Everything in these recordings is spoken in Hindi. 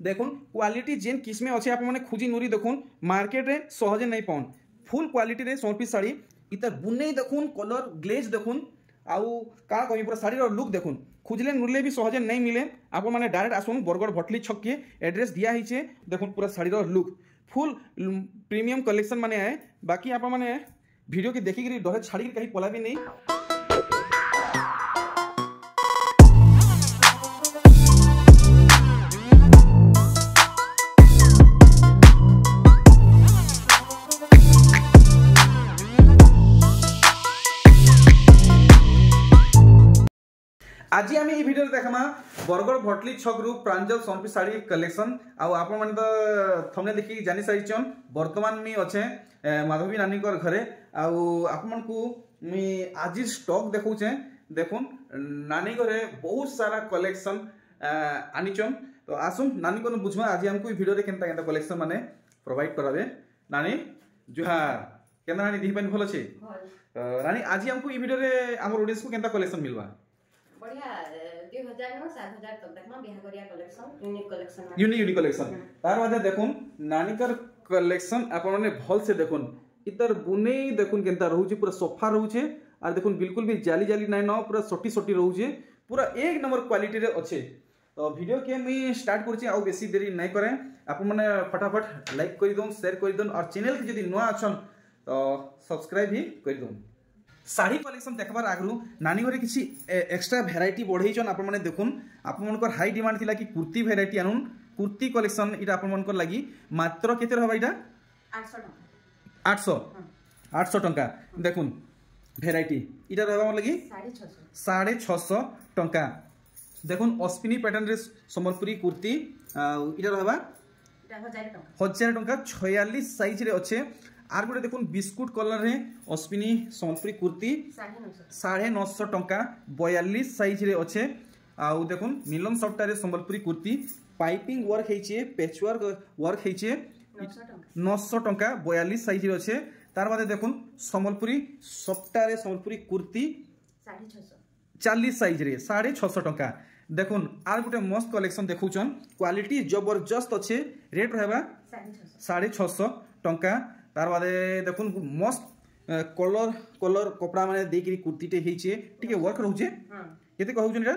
देखुन क्वालिटी जेन किस्मे अच्छे आप खोजी नूरी देखुन मार्केट रे सहजे नहीं पाउन फुल क्वालिटी रे सम्बलपुरी साड़ी इतार बुने देखुन कलर ग्लेज देखुन आउ का कहि पूरा साड़ी लुक देखुन खुजले नुरले भी सहजे नहीं मिले आप मैंने डायरेक्ट आसुन बरगढ़ भटली छक के एड्रेस दिया है देखुन पूरा sari look full premium collection माने है बाकी आप मैंने वीडियो के देखिक डरे छाड़ी कहीं पला भी नहीं। आज आम ये वीडियो देखा बरगढ़ भटली छक रु प्रांजल सम्बलपुरी साड़ी कलेक्शन आप तो थंबनेल देखिए जानी सारी बर्तमान मी अच्छे माधवी नानी घरे आपण को आज स्टॉक देखौचे देखुन नानी घरे बहुत सारा कलेक्शन आनीचन तो आसुन नानी को बुझमा आज हमको वीडियो रे केनता केनता कलेक्शन माने प्रोवाइड करावे। नानी जुहार केना नानी दिहि पानी भल छे नानी आज हमको ये वीडियो रे हमर ऑडियंस को केनता कलेक्शन मिलवा बढ़िया 2000 नो 7000 तक देखमा बिहा करिया कलेक्शन यूनिक कलेक्शन तार बाद देखुन नानिकर कलेक्शन आपन माने भल से देखुन इतर बुने देखुन केनता रहउचे पूरा सोफा रहउचे और देखुन बिल्कुल भी जाली जाली नै न पूरा सोटी सोटी रहउचे पूरा एक नंबर क्वालिटी रे अच्छे। तो वीडियो के मैं स्टार्ट करछि आ बेसी देरी नै करे आपन माने फटाफट लाइक करि दोन शेयर करि दोन और चैनल के जदी नया अछन तो सब्सक्राइब भी करि दोन। साड़ी कलेक्शन देखबार आगु नानी घरे किसी एक्स्ट्रा भेराइटी बढ़ेचन आप मैंने देखुन आप हाई डिमांड थिला कि कुर्ती भेराइटी आनुन कुर्ती कलेक्शन इटा आप लगी मात्र केते रहबा इटा 800 टंका देखुन भेराइटी इटा रहबा लगी 650 टंका देखुन अश्विनी पैटर्न रे संबलपुरी कुर्ती इटा रहबा 1000 टंका 46 साइज रे अच्छे आर गोटे देखुन बिस्कुट कलर रे अश्विनी सम्बलपुरी कुर्ती 950 टंका 42 साइज रे अच्छे आउ देखुन मिलन सफ्टा रे सम्बलपुरी कुर्ती पाइपिंग वर्क हेचे पैचवर्क वर्क हेचे 900 टंका 42 साइज रे अच्छे तार बाद देखुन सम्बलपुरी सफ्टा रे सम्बलपुरी कुर्ती 40 साइज रे 650 टंका देखुन आर गोटे मस्त कलेक्शन देखुचन क्वालिटी जबरदस्त अच्छे रेट रहबा 650 टंका तार बाद देखुन मस्त कलर कलर कपड़ा माने देकरी कुर्तीटे हेचे टिके वर्क रहउचे केते कहउछन एटा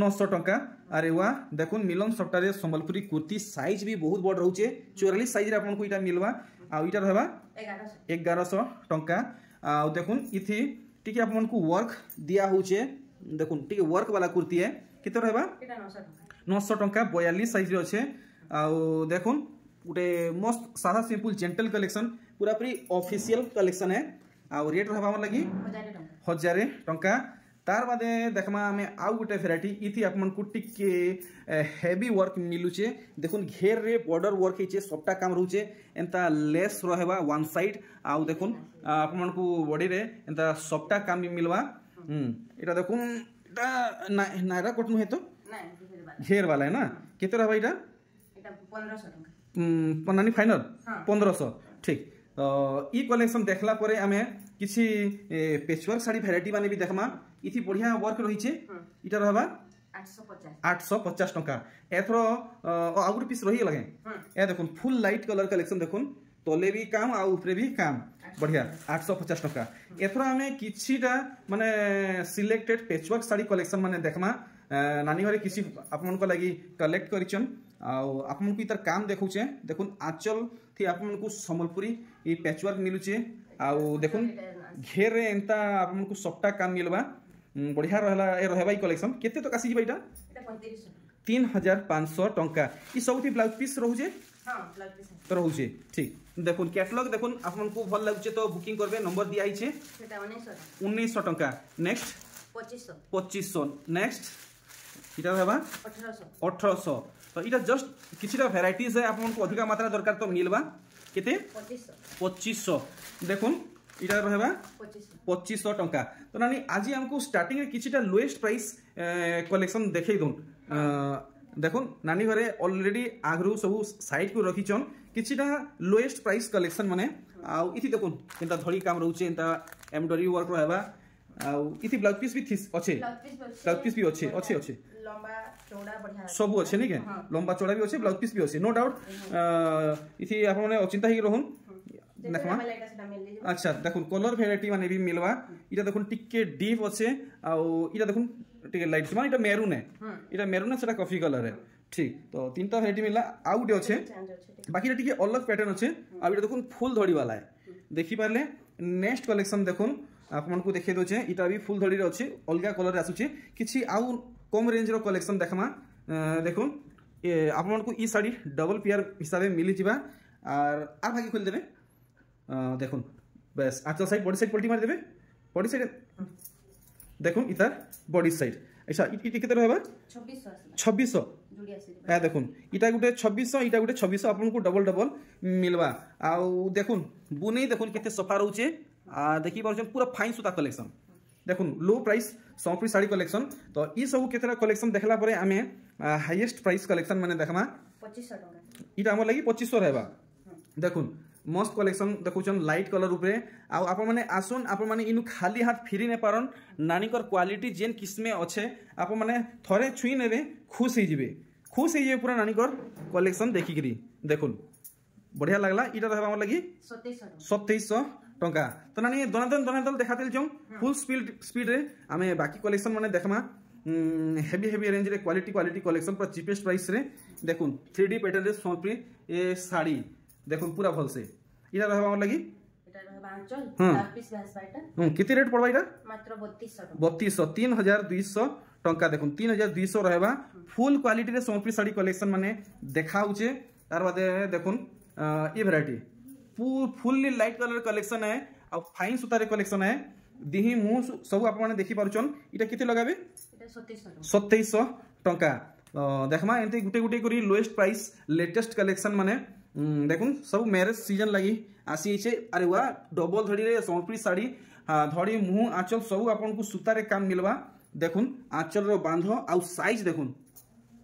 900 टंका अरे वाह देखुन मिलन सफ्टा रे संबलपुरी कुर्ती साइज भी बहुत बड़ रहउचे 44 साइज रे आपन को इटा मिलवा आ इटा रहबा 1100 टंका आ देखुन इथि टिके आपन को वर्क दिया होचे देखुन टिके वर्क वाला कुर्ती है केते रहबा एटा 900 टंका 42 साइज रे अच्छे आ देखुन गोटे मस्त सादा सिंपल जेंटल कलेक्शन पूरा पूरी ऑफिशियल कलेक्शन है आ रेट रहबा हमर लगी 1000 टंका तार बादे देखमा हमें आउ गोटे वेराइटी इथि आपन को टिके हेवी वर्क मिलुचे देखुन घेर रे बॉर्डर वर्क हेचे सबटा काम रहउचे एंता लेस रहबा वन साइड आ देखुन आपन को बॉडी रे एंता सबटा काम भी मिलवा एटा देखुन एटा नायरा कटनु है तो घेर वाला है ना केते रहबा एटा 1500 टंका नानी फाइनल 1500 ठीक तो ई कलेक्शन देखला परे आमे किसी पेचवर्क साड़ी वेराइटी माने भी देखमा इथि बढ़िया वर्क रहिचे इटा रहबा 850 टंका एथरो आउट पीस रही लगे ए देखुन फुल लाइट कलर कलेक्शन देखुन तले भी काम आ ऊपरे भी काम बढ़िया 850 टंका एथरो आमे किछिटा माने सिलेक्टेड पेचवर्क साड़ी कलेक्शन माने देखमा नानी घरे किसी आपन को लगी कलेक्ट करिचन आपन को इतर काम देखुचे देखुन आंचल थी आपन को संबलपुरी ई पैचवर्क मिलुचे आ देखुन घेर रे एंता आपन को सबटा काम मिलबा बढ़िया रहला ए रहबा ई कलेक्शन केते तो कासी जीबा इटा 3500 टंका ई सब थी ब्लाउज पीस रहउचे हां ब्लाउज पीस तो रहउचे ठीक देखुन कैटलॉग देखुन आपन को भल लागुचे तो बुकिंग करबे नंबर दिया आइछे सेटा 1900 टंका नेक्स्ट 2500 नेक्स्ट इटा रहबा 1800 तो इटा जस्ट किछिटा वेराइटीज है आपन को अधिक मात्रा दरकार तो मिलबा केते 2500 देखुन इटा रहबा 2500 टंका तो नानी आज हमको स्टार्टिंग रे किछिटा लोएस्ट प्राइस कलेक्शन देखै दोन देखुन नानी घरे ऑलरेडी आगरु सब साइड को रखिचन किछिटा लोएस्ट प्राइस कलेक्शन माने आ इथि देखुन केनता धड़ी काम रहउचे एंता एम्ब्रॉयडरी वर्क रहबा आ इथि ब्लाउज पीस भी अच्छे ब्लाउज पीस भी अच्छे लंबा चौड़ा बढ़िया सब अच्छे नहीं के लंबा चौड़ा भी अच्छे ब्लाउज पीस भी अच्छे नो डाउट इथि आप माने अचिंता ही रहन देखमा अच्छा देखुन कलर वेराइटी माने भी मिलवा इटा देखुन टिके डीप अच्छे आ इटा देखुन टिके लाइट माने इटा मेरून है सेटा कॉफी कलर है ठीक तो तीनटा वेराइटी मिलला आउ डे अच्छे बाकी टिके अलग पैटर्न अच्छे आ इटा देखुन फुल धड़ी वाला है देखि पारले नेक्स्ट कलेक्शन देखुन आपन को देखे दोचे इटा भी फुल धड़ी रे अच्छे अलगा कलर रे आसुचे किछि आउ कम रेंज रो कलेक्शन देखमा देखुन आपन को ई साड़ी डबल पेयर हिसाबे मिली जिबा और आ भागी खोल देबे देखुन बस आचल साइड बॉडी साइड पलटी मार देबे बॉडी साइड देखुन इतार बॉडी साइड अच्छा इटी केते रहबा 2600 ए देखुन इटा गुटे 2600 इटा गुटे 2600 आपन को डबल डबल मिलवा आ देखुन बुनै देखुन केते सफा रहउचे आ देखि परछन पूरा फाइन सूता कलेक्शन देखुन लो प्राइस संपरी साड़ी कलेक्शन तो ई सब केतरा कलेक्शन देखला परे आमे हाईएस्ट प्राइस कलेक्शन माने देखमा 2500 टका इटा हमर लागि 2500 रहबा देखुन मस्त कलेक्शन देखुचन लाइट कलर ऊपर आ आप माने आसुन आप माने इनु खाली हाथ फिरी ने पारन नानीकर क्वालिटी जेन किस्मे अच्छे आप माने थरे छुई नेबे खुश ही जिवे पूरा नानीकर कलेक्शन देखिकरी देखुन बढ़िया लागला इटा रहबा हमर लागि 2700 टंका तो नानी दनादन देखातेल जम फुल स्पीड रे आमे बाकी कलेक्शन माने देखमा हेवी रेंज रे क्वालिटी कलेक्शन पर चीपेस्ट प्राइस रे देखुन 3D पैटर्न रे सोनप्री ए साड़ी देखुन पूरा भल से इटा रहबा हमर लागि इटा रहबा आंचल 4 पीस बाइटा किते रेट पड़बा इटा मात्र 3200 टंका देखुन 3200 रहबा फुल क्वालिटी रे सोनप्री साड़ी कलेक्शन माने देखाउचे तार बाद देखुन ई variety fully light colour collection है और फाइन सूतारे कलेक्शन है दिही मु सब आप माने देखि पारुचन इटा किते लगाबे इटा 2700 टंका देखमा एंते गुटे करी लोएस्ट प्राइस लेटेस्ट कलेक्शन माने देखुन सब मैरिज सीजन लगी आसी छे अरे वाह डबल धड़ी रे संपरी साड़ी धड़ी मुंह आंचल सब आपन को सूतारे काम मिलवा देखुन आंचल रो बांधो आ साइज देखुन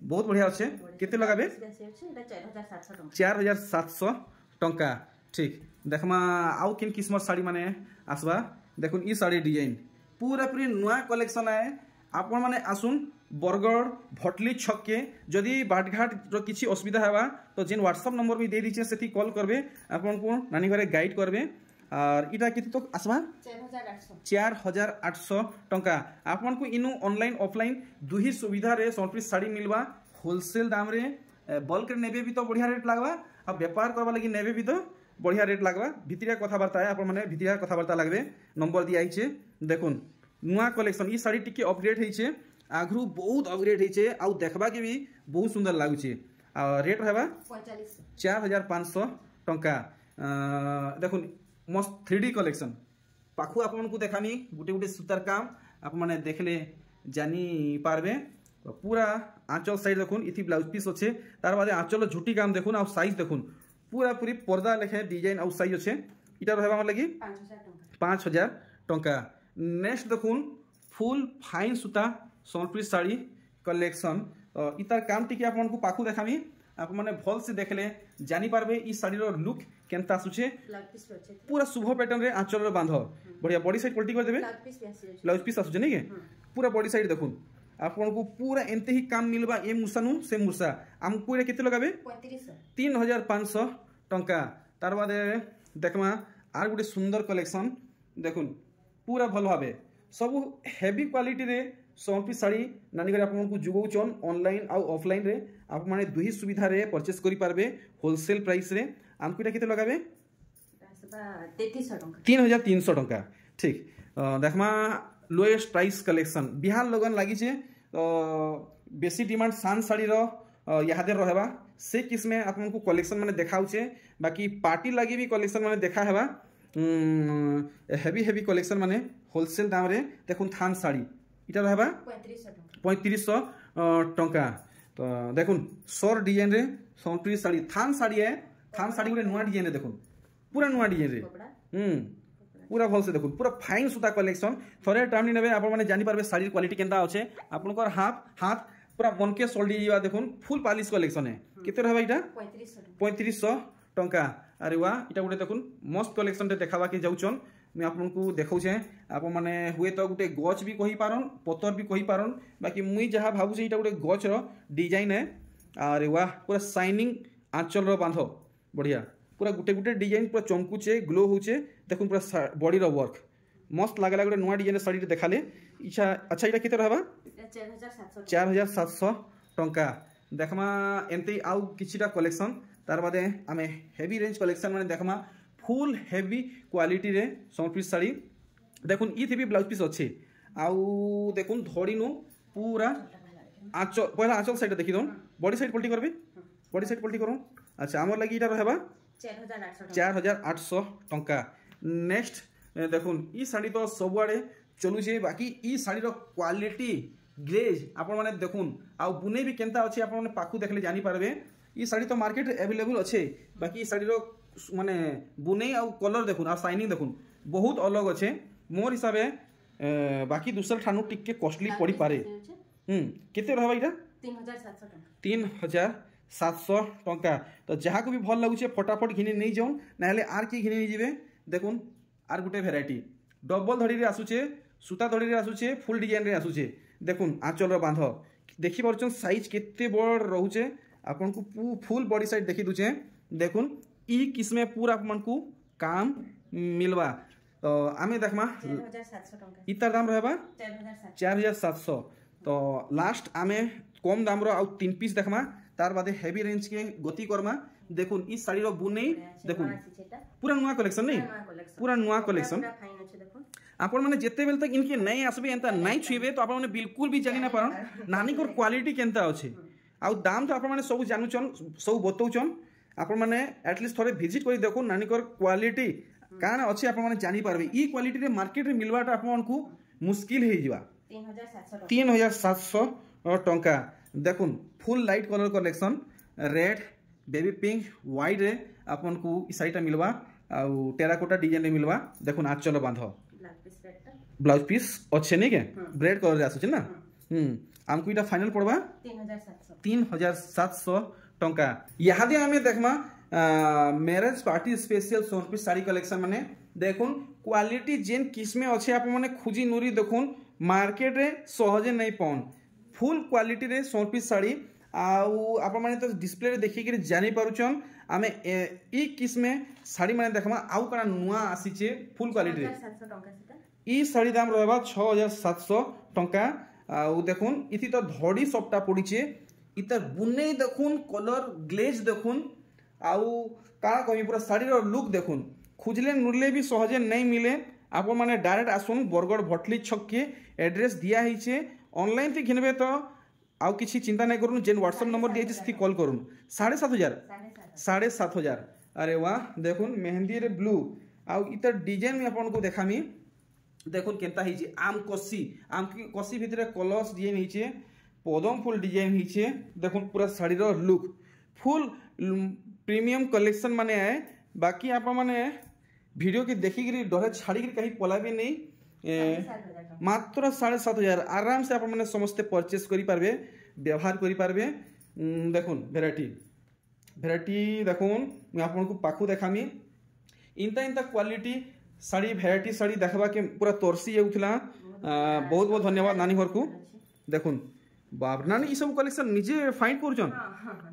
बहुत बढ़िया अच्छे केते लगाबे 4700 टंका ठीक देखमा आउ किन किस्मत साड़ी माने आसबा देखुन ई साड़ी डिजाइन पूरा पूरी नया कलेक्शन है आपण माने आसुन बरगढ़ भटली छक के जदि बाटघाट रो किछि असुविधा हेबा तो जेन व्हाट्सएप नंबर भी दे दीचे सेठी कॉल करबे आपण को नानी घरे गाइड करबे और इटा किति तो आसबा 4800 टंका आपण को इनु ऑनलाइन ऑफलाइन दुही सुविधा रे संपरी साड़ी मिलवा होलसेल दाम रे बल्क रे नेबे भी तो बढ़िया रेट लागबा अब व्यापार करबा लगी नेबे भी तो बढ़िया रेट लागबा भितरिया कथाबार्ता है आपण माने भितरिया कथाबार्ता लागबे नंबर दिया आइछे देखुन नुआ कलेक्शन ई साड़ी टिके अपग्रेड हेइछे आगरू बहुत अपग्रेड हेइछे आ देखबा के भी बहुत सुंदर लागुछे आ रेट रहबा 4500 टंका देखुन मस्त 3D कलेक्शन पाखु आपन को देखामी गुटे सूतार काम आप माने देखले जानी पारबे पूरा आंचल साइड देखुन इथि ब्लाउज पीस अच्छे तार बाद आंचल झुटी काम देखुन आ साइज देखुन पूरा पूरी पर्दा लेखे डिजाइन आ साइज अच्छे इटा रहबा हमर लागि 5000 टंका नेक्स्ट देखुन फुल फाइन सूता सोनप्री साड़ी कलेक्शन इतार काम टिके आपन को पाखु देखामी आप माने भल से देखले जानी पारबे ई साड़ी रो लुक केनता आसुचे पूरा शुभ पैटर्न रे आंचल रो बांधो बढ़िया बॉडी साइड पलटी कर देबे ब्लाउज पीस आसुचे नहीं के पूरा बॉडी साइड देखुन आपन को पूरा एंते ही काम मिलबा ए मुसानु से मुसा हमको रे केते लगाबे 3500 टंका तार बाद देखमा आर गुटे सुंदर कलेक्शन देखुन पूरा भल भाबे सब हेवी क्वालिटी रे सोनपी साड़ी नानी घर आपन को जुगौचन ऑनलाइन आ ऑफलाइन रे आप माने दुही सुविधा रे परचेस करि पारबे होलसेल प्राइस रे हमको रे केते लगाबे 3300 टंका ठीक देखमा लोएस्ट प्राइस कलेक्शन बिहार लगन लागि छे बेसी डिमांड सान साड़ी रो यादे रहबा से किस्मे आपन को कलेक्शन माने देखाउ छे बाकी पार्टी लागि भी कलेक्शन माने देखा हेबा हेवी कलेक्शन माने होलसेल दाम रे देखुन थान साड़ी इटा रहबा 3500 टंका तो देखुन सर डिजाइन रे सोनप्री साड़ी थान साड़ी है थान साड़ी गुटे नुआ डिजाइन रे देखुन पूरा नुआ डिजाइन रे पूरा भल से देखुन पूरा फाइन सूता कलेक्शन थरे टाइम नेबे आपण माने जानि पारबे साड़ी क्वालिटी केनता अछि आपनकर हाथ पूरा बनके सोल्डी जीवा देखुन फुल पॉलिश कलेक्शन है केते रहबा इटा 3500 टंका अरे वाह इटा गुटे देखुन मस्त कलेक्शन रे देखाबा के जाउचन मुझे आपको देखौछे आप मैंने हुए तो गोटे गच भी कही पारन पतर भी कही पारन बाकी मुई जहाँ भावुँ यहाँ गोटे गचर डिजाइन है अरे वाह पूरा शाइनिंग आंचल बांध बढ़िया पूरा गोटे गोटे डिजाइन पूरा चमकुचे ग्लो होचे देखो पूरा बॉडी वर्क मस्त लगला गोटे नुआ डिजाइन शाड़ी देखाले इच्छा अच्छा यहाँ केते रहबा 4700 टंका देखमा एमती आउ किछिटा कलेक्शन तार बादे आमे हेवी रेंज कलेक्शन माने देखमा फुल हेवी क्वालिटी रे सम्बलपुरी साड़ी देखुन ई भी ब्लाउज पीस अच्छे आउ देखुन धड़ी नु पूरा आंचल पहला आंचल साइड देखी दन बॉडी साइड पलटी करबे बॉडी साइड पलटी करूँ अच्छा आमर लगी इटा रहबा 4800 टंका नेक्स्ट देखुन ई साड़ी तो सबुआड़े चलुचे बाकी ई शाड़ीर क्वालिटी ग्लेज आपण मैंने देखुन आ बुने भी केंता अच्छे आप पाखु देखले जानी पारबे ई शाड़ी तो मार्केट अवेलेबल अच्छे बाकी ई शाड़ीर माने बुने आ कलर देखुन आ शाइनिंग देखुन बहुत अलग अच्छे मोर हिसाब से बाकी दूसरा ठानु टिके कॉस्टली पड़ी पारे केते रहबा इटा 3700 टंका तो जहाँ को भी भल लगुचे फटाफट घिनी नहीं जाऊन ना आर कि घिनी नहीं जीवे देखुन आर गुटे भेराइटी डबल धड़ी रे आसुचे सूता धड़ी रे आसुचे फुल डिजाइन रे आसुचे देखुन आंचल बांध देखि परछन साइज केते बड़ रहउचे आपन को फुल बॉडी साइड देखि दुचे देखुन ई किस्मे पूरा आपन को काम मिलवा तो आमे देखमा 4700 टंका इतर दाम रहबा 4700 तो लास्ट आमे कम दाम रो आ 3 पीस देखमा तार बादे हेवी रेंज के गति करमा देखुन ई साड़ी रो बुनै देखुन पूरा नुआ कलेक्शन नहीं पूरा नुआ कलेक्शन आपण माने जेते बेल तक इनके नहीं आसबे एंता नहीं छुइबे तो आपण माने बिल्कुल भी जानि ना पारन नानी को क्वालिटी केंता अछि आ दाम तो आपण माने सब जानुचन सब बतौचन आपण माने एटलीस्ट थोड़े विजिट करी देखो नानी को क्वालिटी कान अछि आपण माने जानि पारबे ई क्वालिटी रे मार्केट रे मिलवाटा आपण को मुश्किल हे जिवा 3700 टंका देखुन full light colour collection red baby pink white रे अपन को ई साइटा मिलवा आ टेराकोटा डिजाइन रे मिलवा देखुन आंचल बांध ब्लाउज पीस अच्छे नहीं के ब्रेड कलर रे आसुचे ना हमको इटा फाइनल पड़वा 3700 टंका यहाँ दे हमें देखमा मैरिज पार्टी स्पेशल सोनपी साड़ी कलेक्शन माने देखुन क्वालिटी जेन किस्मे अच्छे आप माने खुजी नुरी देखुन मार्केट रे सहजे नहीं पाउन फुल क्वालिटी रे सोनपी साड़ी आउ आप माने तो डिस्प्ले रे देखि के जानि पारुचन आमे ई किस्मे साड़ी माने देखमा आउ कना नुआ आसीचे फुल क्वालिटी रे 700 टंका सेटा ई साड़ी दाम रहबा 6700 टंका आउ देखुन इथि तो धड़ी सबटा पड़ीचे इतर बुने देखुन कलर ग्लेज देखुन आउ का कहि पूरा साड़ी रो लुक देखुन खुजले नुरले भी सहजे नहीं मिले आप माने डायरेक्ट आसुन बरगड़ भटली छक के एड्रेस दिया हिचे ऑनलाइन थी घिनबे तो आउ किसी चिंता नहीं करूँ जेन व्हाट्सएप नंबर दिए से कॉल करूँ 7500 अरे वाह देखुन मेहंदी रे ब्लू आउ इतर डिजाइन में आपन को देखामी देखुन केनता हिचे आम कसी भितर कलर्स डिजाइन हिचे पदम फुल डिजाइन हिचे देखुन पूरा साड़ी रो लुक फुल प्रीमियम कलेक्शन माने आए बाकी आप माने वीडियो के देखी गिरी डरे छाड़ी गिरी कहीं पलाबे नहीं मात्र 7500 आराम से आप माने समस्ते परचेस करी पारबे व्यवहार करी पारबे देखुन भेराइटी देखुन मैं आपन को पाखु देखामी इंता क्वालिटी साड़ी भेराइटी साड़ी देखबा के पूरा तोरसी जाउथला बहुत बहुत धन्यवाद नानी घर को देखुन बाप नानी ई सब कलेक्शन निजे फाइंड करछन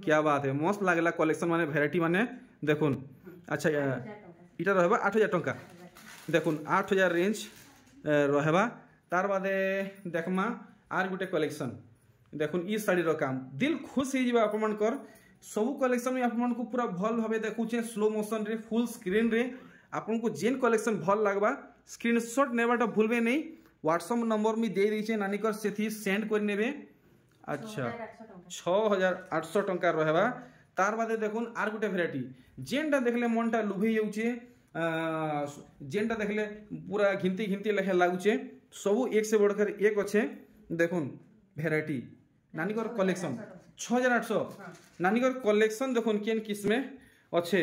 क्या बात है मस्त लागला कलेक्शन माने भेराइटी माने देखुन अच्छा इटा रहबा 8000 टंका देखुन 8000 रेंज रहबा तार बादे देखमा आर गुटे कलेक्शन देखुन ई साड़ी रो काम दिल खुश हो जिबा आपमन कर सब कलेक्शन में आपमन को पूरा भल भाबे देखुचे स्लो मोशन रे फुल स्क्रीन रे आपन को जेन कलेक्शन भल लागबा स्क्रीनशॉट नेबाटा भूलबे नहीं व्हाट्सएप नंबर में दे दीचे नानी कर सेथि सेंड कर नेबे अच्छा 6800 टंका रहबा तार बादे देखुन आर गुटे भेराइटी जेनटा देखले मनटा लुभे जाउचे जेनटा देखले पूरा घिंती लेखे लागुचे सब एक से बढ़कर एक अच्छे देखुन भेराइटी नानीकर कलेक्शन 6800 नानीकर कलेक्शन देखुन केन किस्मे अच्छे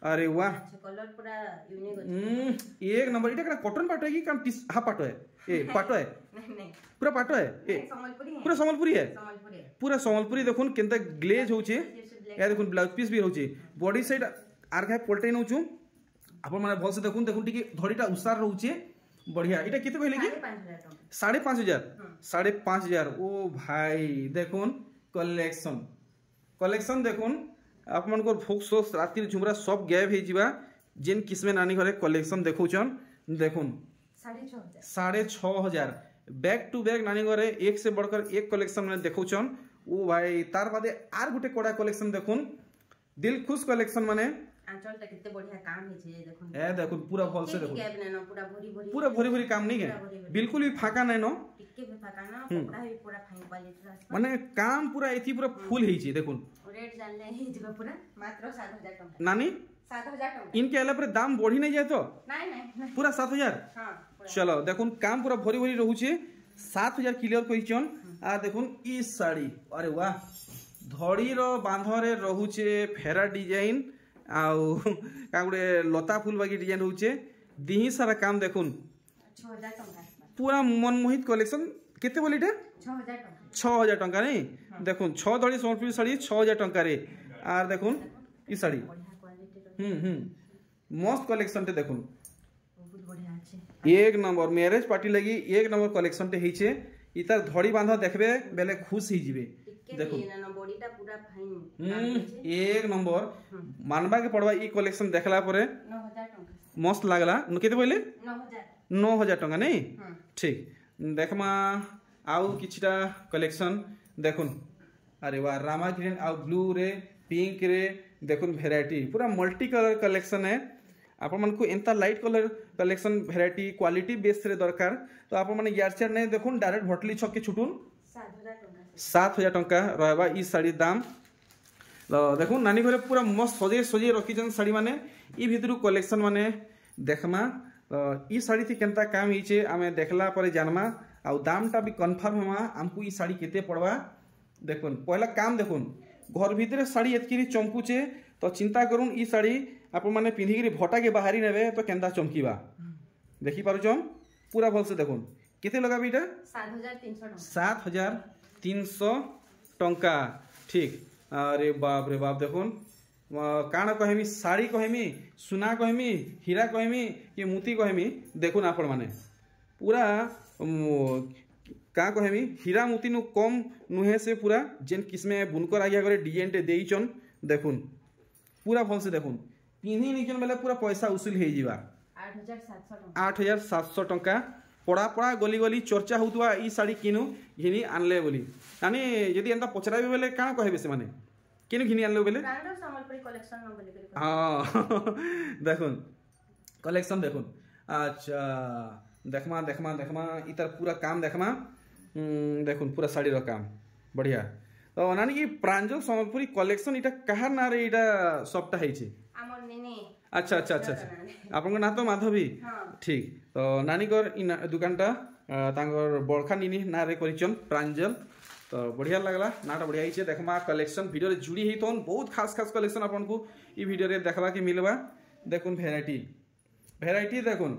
अरे वाह कलर पूरा यूनिक एक नंबर इटा कॉटन पाटो है कि काम हाफ पाटो है ए पाटो है नहीं पूरा पाटो है ए पूरा संबलपुरी है पूरा संबलपुरी देखुन केनता ग्लेज होचे या देखुन ब्लाउज पीस भी होचे बॉडी साइड आर घाय पलटै नउचू आपण माने भल से देखुन देखुन टिके धड़ीटा उसार रहउचे बढ़िया। एटा केते कहले कि 5,500 5,500 ओ भाई देखुन कलेक्शन कलेक्शन देखुन आप मन को फोक्स राति झुमरा सब गैप हे जिबा जेन किस्मे नानी घरे कलेक्शन देखौचन देखुन 6,500 बैक टू बैक नानी घरे एक से बढ़कर एक कलेक्शन में देखौचन ओ भाई तार बादे आर गुटे कोडा कलेक्शन देखुन दिल खुश कलेक्शन माने आंचलटा कितने बढ़िया काम है छे देखुन ए देखुन पूरा भल से देखुन गैप नै न पूरा भरी भरी काम नहीं है बिल्कुल भी फाका नै न टिके भी फाका ना कपड़ा भी पूरा फाइन क्वालिटी रा माने काम पूरा एथी पूरा फुल हेई छी देखुन रेट जानले हे जगह पूरा मात्र 7,000 टका नानी 7,000 टका इनके अला पर दाम बढ़ी नहीं जाए तो नहीं पूरा 7,000 हां चलो देखुन काम पूरा भरी भरी रहउचे 7,000 क्लियर कहिचन आ देखुन ई साड़ी अरे वाह धड़ी रो बांधरे रहउचे फेरा डिजाइन आउ का गुडे लता फूल बागी डिजाइन रहउचे दिही सारा काम देखुन 6,000 टका पूरा मनमोहित कलेक्शन केते बोलीटा 6,000 टका 6,000 टका नहीं देखुन 6 धड़ी सोनपुरी साड़ी 6,000 टका रे आर देखुन ई साड़ी मस्त कलेक्शन ते देखुन बहुत बढ़िया আছে एक नंबर मैरिज पार्टी लगी एक नंबर कलेक्शन टे हिचे इतार धड़ी बांधा देखबे बेले खुश ही जिवे देखो बॉडीटा पूरा फाइन एक नंबर मानबा के पड़वा ई कलेक्शन देखला परे 9,000 टका मस्त लागला केते बोले 9,000 टका नहीं ठीक देखमा आउ किछटा कलेक्शन देखुन अरे वाह रामा ग्रीन आउ ब्लू रे पिंक रे देखुन वेराइटी पूरा मल्टी कलर कलेक्शन है आपण मन को एंता light colour collection variety quality base रे दरकार तो आपण मन यार चार नहीं देखुन डायरेक्ट भटली छक के छुटुन 7,000 टका रहबा ई साड़ी दाम देखुन नानी घरे पूरा मस्त सजे सजे रखी साड़ी माने ई भितरु कलेक्शन माने देखमा ई साड़ी थी केंता काम हिचे आमे देखला परे जानमा आउ दामटा भी कंफर्म हमा हमको ई साड़ी केते पड़वा देखुन पहला काम देखुन घर भीतर साड़ी एतकी चमकुचे तो चिंता करूँ ई साड़ी आप मैंने पिंधिकी भटा के बाहरी नेबे तो केंता चमकीबा देखी पारुचन पूरा भल से देखुन केते लगाबी इटा 7,300 टंका ठीक अरे बाप देखुन काण कहमी साड़ी कहमी सुना कहमी हीरा कहमी कि मोती कहमी देखुन आपण माने पूरा का कहमी हीरा मोती नु कम नुहे से पूरा जेन किस्मे बुनकर आगे करे डिजाइन टे देइचन देखुन पूरा भल से देखुन पिन्ही निचन बेले पूरा पैसा उसूल हे जिबा 8,700 टंका पड़ा पड़ा गली गली चर्चा होतुआ ई साड़ी किनु घिनी आनले बोली यानी यदि एंता पचराबे बेले का कहबे से माने किनु घिनी आनले बेले ब्रांड संबलपुरी कलेक्शन न बोली हां देखुन कलेक्शन देखुन अच्छा देखमा इतर पूरा काम देखमा देखुन पूरा साड़ी रो काम बढ़िया तो नानी की प्रांजल संबलपुरी कलेक्शन इटा कहार ना रे इटा सबटा है छे हमर नेने अच्छा आपन ना तो माधवी ठीक तो नानी कर दुकानटा तांगर बड़खा निनी ना रे करिचन प्रांजल तो बढ़िया लगला नाटा बढ़िया हिचे देखमा कलेक्शन वीडियो रे जुड़ी हेतोन बहुत खास कलेक्शन आपन को ई वीडियो रे देखला के मिलबा देखुन वेराइटी देखुन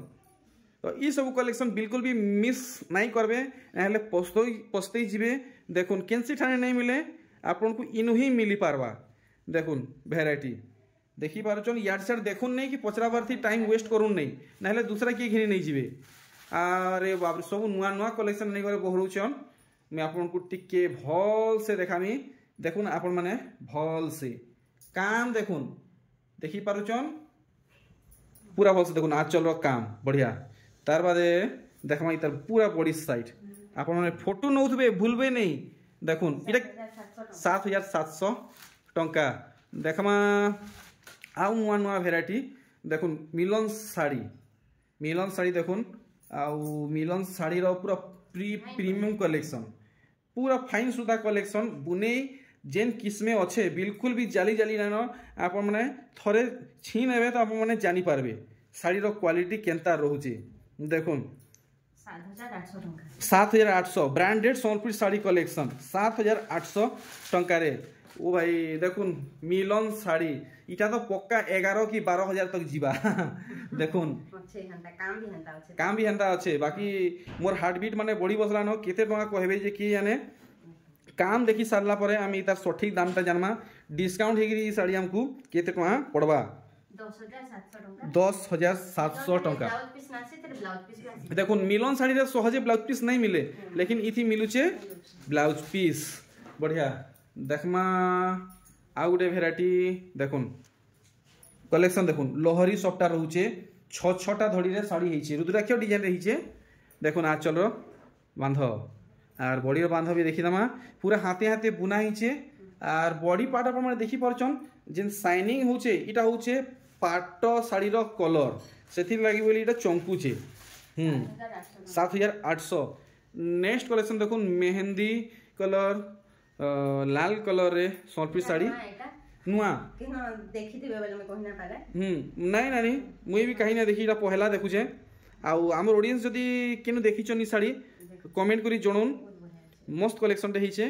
तो ई सब कलेक्शन बिल्कुल भी मिस नहीं करबे नहले पछतई जिबे देखुन केनसी ठाने नहीं मिले आपन को इनु ही मिली पारबा देखुन वेराइटी देखी पारुचन यार साइड देखुन नहीं कि पचराबार थी टाइम वेस्ट करूँ नहीं नहले दूसरा किए घिनी नहीं जिबे अरे बाप सब नुआ कलेक्शन नहीं करे बहरुचन मैं आपन को टिके भल से देखामी देखुन आपन माने भल से काम देखुन देखी पारुचन पूरा भल से देखुन आंचल रो काम बढ़िया तार बादे देखमा इतर पूरा बॉडी साइड आपन माने फोटो नउथबे भूलबे नहीं देखुन इटा 7,700 टंका देखमा आउ नुआ वेराइटी देखुन मिलन साड़ी देखुन आउ मिलन साड़ी रो पूरा प्रीमियम कलेक्शन पूरा फाइन सुधा कलेक्शन बुने जेन किस्मे अच्छे बिल्कुल भी जाली नानो आपण माने थरे छी नेबे तो आपण माने जानी पारबे साड़ी रो क्वालिटी केंता रहउची देखुन 7,800 ब्रांडेड संबलपुरी साड़ी कलेक्शन 7,800 टंका रे ओ भाई देखुन मिलन साड़ी इटा तो पक्का 11 कि 12,000 तक जीवा देखुन काम भी हंता अच्छे बाकी मोर हार्ट बीट माने बड़ी बसला न केते टका कहबे जे कि जाने काम देखी सारला परे आमी तार सठिक दामटा जानमा डिस्काउंट हेगिरी साड़ी हमकु केते टका पड़बा 10,700 टंका। देखो मिलन साड़ी रे सहजे ब्लाउज पीस नहीं मिले लेकिन इथि मिलुचे ब्लाउज पीस बढ़िया देखमा आउ गोटे भेराइटी देखुन कलेक्शन देखुन लहरी सबटा रोचे 6-6टा धड़ी रे साड़ी हेचे रुद्राक्ष डिजाइन रे हेचे देखुन आंचल रो बांध आर बॉडी रो बांध भी देखि दमा पूरा हाथे हाथे बुना हेचे आर बॉडी पार्ट अपन माने देखि परछन जेन शाइनिंग होचे इटा होचे पाट साड़ी रो कलर सेथि लागि बोली इटा चंकुचे 7,800। नेक्स्ट कलेक्शन देखुन मेहंदी कलर लाल कलर रे सोलपी साड़ी नुआ देखिथिबे बेले में कहना पारे नहीं नहीं मुई भी कहीं ना देखी इटा पहला देखुचे आउ हमर ऑडियंस जदी केनु देखिचनी साड़ी कमेंट करी जणुन मस्त कलेक्शन टे हिचे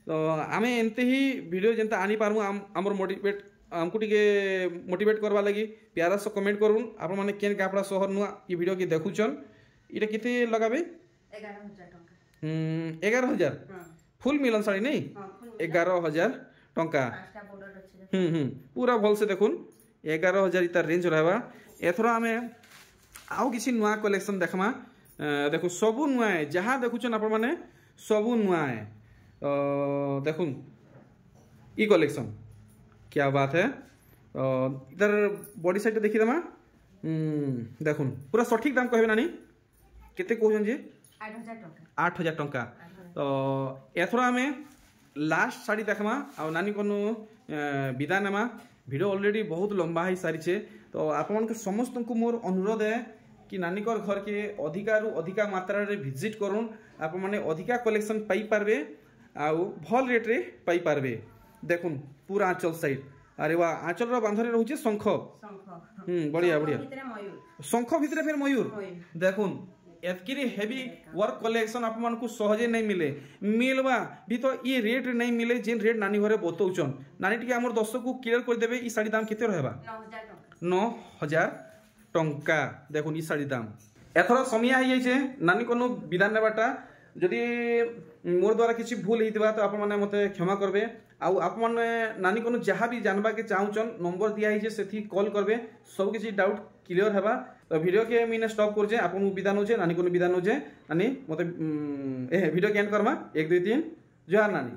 तो आमे एनते ही वीडियो जेंता आनी पारमु हमर मोटिवेट हमको टिके मोटिवेट करवा लगी प्यारा से कमेंट करूँ आप मैंने केन कपड़ा सहर नुआ ये वीडियो की देखुचन इटा केते लगाबे 11,000 फुल मिलन साड़ी नहीं 11,000 टंका पूरा भल से देखुन 11,000 इतार रेंज रहबा एथरो आमे आउ किसी नुआ कलेक्शन देखमा देखो सबु नुआ है जहाँ देखुचन आप माने सबु नुआ है देखुन ई कलेक्शन क्या बात है इधर बॉडी साइड देखी दमा देखुन पूरा सठिक दाम कहबे नानी केते कहउछन जे 8,000 टंका तो एथरो आमे लास्ट साड़ी देखमा आ नानी कोनु विदा नेमा वीडियो ऑलरेडी बहुत लंबा है सारी छे तो आप मन के समस्त को मोर अनुरोध है कि नानी कर घर के अधिका रु अधिका मात्रा रे विजिट करूँ आप माने अधिका कलेक्शन पाई पारबे आउ भल रेट रे पाई पारबे देखुन पूरा आंचल साइड अरे वाह आंचल रो बांधरे रहउचे शंख बढ़िया बढ़िया शंख भितरे फिर मयूर देखुन एतकिरी हेवी वर्क कलेक्शन आप मन को सहजे नहीं मिले मिलवा भी तो ये रेट नहीं मिले जेन रेट नानी घरे बतौचन नानी टिके हमर दर्शक को क्लियर कर देबे ई साड़ी दाम केते रहबा 9,000 टंका देखुन ई साड़ी दाम एथरो समय आ जाइछे नानी कोनो विधान नेबाटा जदि मोर द्वारा किसी भूल होता तो आप मते क्षमा करबे आउ आप नानी को जहाँ भी जानवा के चाहूचन नंबर दिया से कॉल करबे सब किसी डाउट क्लियर हेबा तो वीडियो के मैंने स्टॉप कर आपन विदा नौचे नानी को विदा नौचे नानी मते वीडियो के एंड करमा 1 2 3 जोहार नानी।